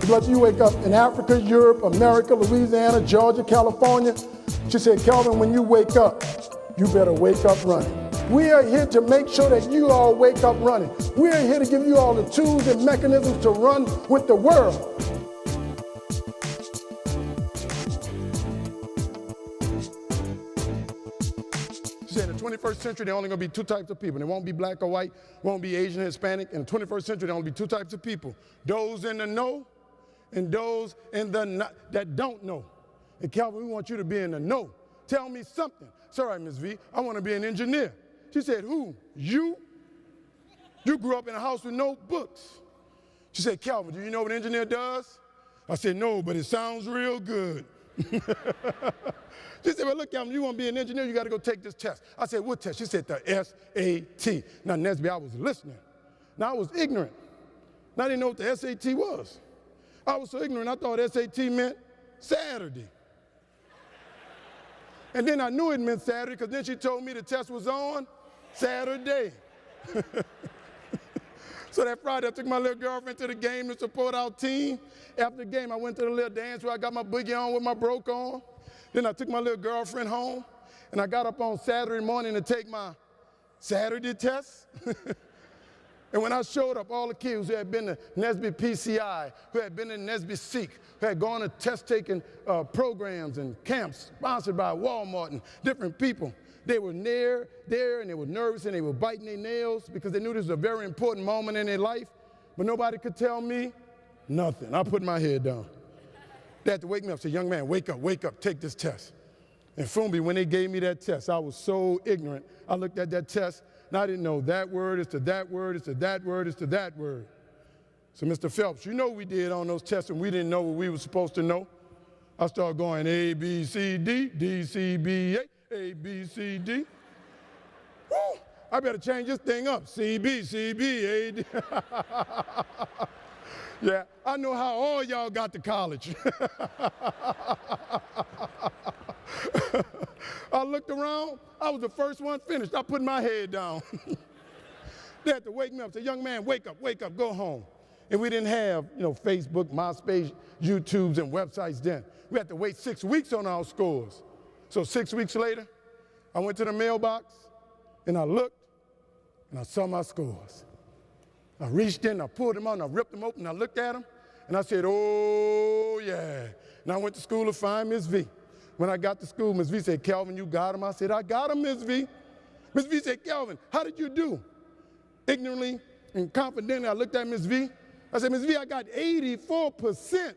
Whether you wake up in Africa, Europe, America, Louisiana, Georgia, California, she said, Kelvin, when you wake up, you better wake up running. We are here to make sure that you all wake up running. We are here to give you all the tools and mechanisms to run with the world. She said in the 21st century, there are only going to be two types of people. They won't be black or white, won't be Asian or Hispanic. In the 21st century, there will only be two types of people. Those in the know and those in the not, that don't know. And Calvin, we want you to be in the know. Tell me something. Sorry, Ms. V, I want to be an engineer. She said, who? You? You grew up in a house with no books. She said, Calvin, do you know what an engineer does? I said, no, but it sounds real good. She said, well, look, Calvin, you want to be an engineer, you got to go take this test. I said, what test? She said, the SAT. Now, NSBE, I was listening. Now, I was ignorant. Now, I didn't know what the SAT was. I was so ignorant, I thought SAT meant Saturday. And then I knew it meant Saturday because then she told me the test was on Saturday. So that Friday, I took my little girlfriend to the game to support our team. After the game, I went to the little dance where I got my boogie on with my broke on. Then I took my little girlfriend home, and I got up on Saturday morning to take my Saturday test. And when I showed up, all the kids who had been to NSBE PCI, who had been in NSBE Seek, who had gone to test-taking programs and camps sponsored by Walmart and different people, they were there and they were nervous and they were biting their nails because they knew this was a very important moment in their life, but nobody could tell me nothing. I put my head down. They had to wake me up, say, young man, wake up, take this test. And Fumbi, when they gave me that test, I was so ignorant. I looked at that test, and I didn't know that word is to that word, is to that word, is to that word. So, Mr. Phelps, you know what we did on those tests and we didn't know what we were supposed to know? I started going A, B, C, D, D, C, B, A, B, C, D. Woo! I better change this thing up. C, B, C, B, A, D. Yeah, I know how all y'all got to college. I looked around, I was the first one finished. I put my head down. They had to wake me up, say, young man, wake up, go home. And we didn't have, Facebook, MySpace, YouTubes, and websites then. We had to wait 6 weeks on our scores. So 6 weeks later, I went to the mailbox, and I looked, and I saw my scores. I reached in, I pulled them out, and I ripped them open, and I looked at them, and I said, oh, yeah. And I went to school to find Ms. V. When I got to school, Ms. V said, Kelvin, you got him? I said, I got him, Ms. V. Ms. V said, Kelvin, how did you do? Ignorantly and confidently, I looked at Ms. V. I said, Ms. V, I got 84%.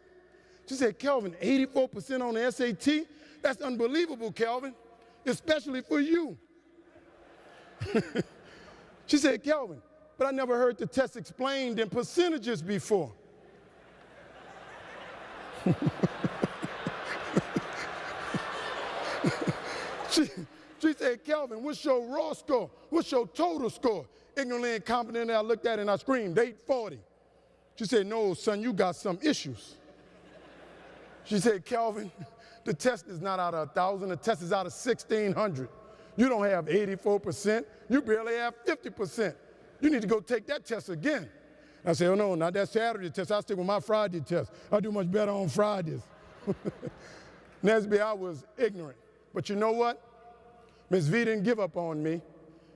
She said, Kelvin, 84% on the SAT? That's unbelievable, Kelvin, especially for you. She said, Kelvin, but I never heard the test explained in percentages before. She said, Kelvin, what's your raw score? What's your total score? Ignorantly and confidently, I looked at it and I screamed, 840. She said, no, son, you got some issues. She said, Kelvin, the test is not out of 1,000, the test is out of 1,600. You don't have 84%, you barely have 50%. You need to go take that test again. I said, oh no, not that Saturday test, I'll stick with my Friday test. I do much better on Fridays. NSBE, I was ignorant. But you know what? Ms. V didn't give up on me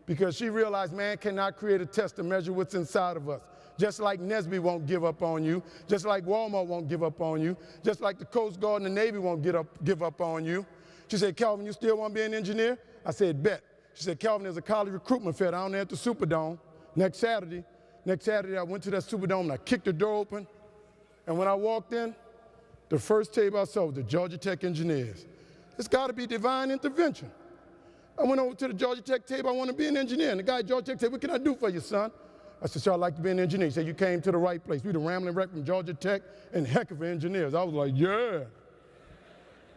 because she realized man cannot create a test to measure what's inside of us. Just like NSBE won't give up on you, just like Walmart won't give up on you, just like the Coast Guard and the Navy won't give up on you. She said, Calvin, you still want to be an engineer? I said, bet. She said, Calvin, there's a college recruitment fair down there at the Superdome next Saturday. Next Saturday, I went to that Superdome and I kicked the door open. And when I walked in, the first table I saw was the Georgia Tech engineers. It's got to be divine intervention. I went over to the Georgia Tech table, I want to be an engineer. And the guy at Georgia Tech said, what can I do for you, son? I said, sir, I'd like to be an engineer. He said, you came to the right place. We the Rambling Wreck from Georgia Tech and heck of engineers. I was like, yeah.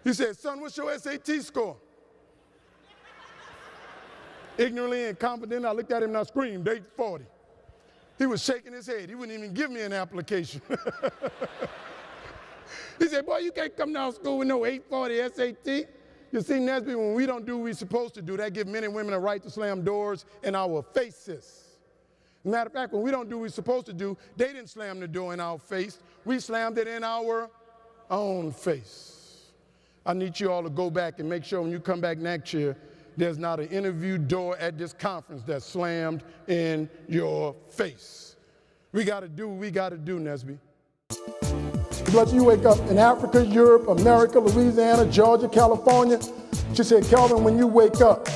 He said, son, what's your SAT score? Ignorantly and confidently, I looked at him and I screamed, 840. He was shaking his head. He wouldn't even give me an application. He said, boy, you can't come down to school with no 840 SAT. You see, NSBE, when we don't do what we're supposed to do, that gives men and women a right to slam doors in our faces. Matter of fact, when we don't do what we're supposed to do, they didn't slam the door in our face. We slammed it in our own face. I need you all to go back and make sure when you come back next year, there's not an interview door at this conference that's slammed in your face. We got to do what we got to do, NSBE. But you wake up in Africa, Europe, America, Louisiana, Georgia, California. She said, Kelvin, when you wake up,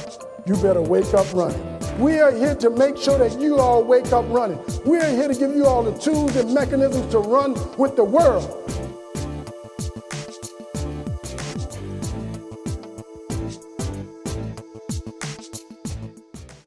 you better wake up running. We are here to make sure that you all wake up running. We are here to give you all the tools and mechanisms to run with the world.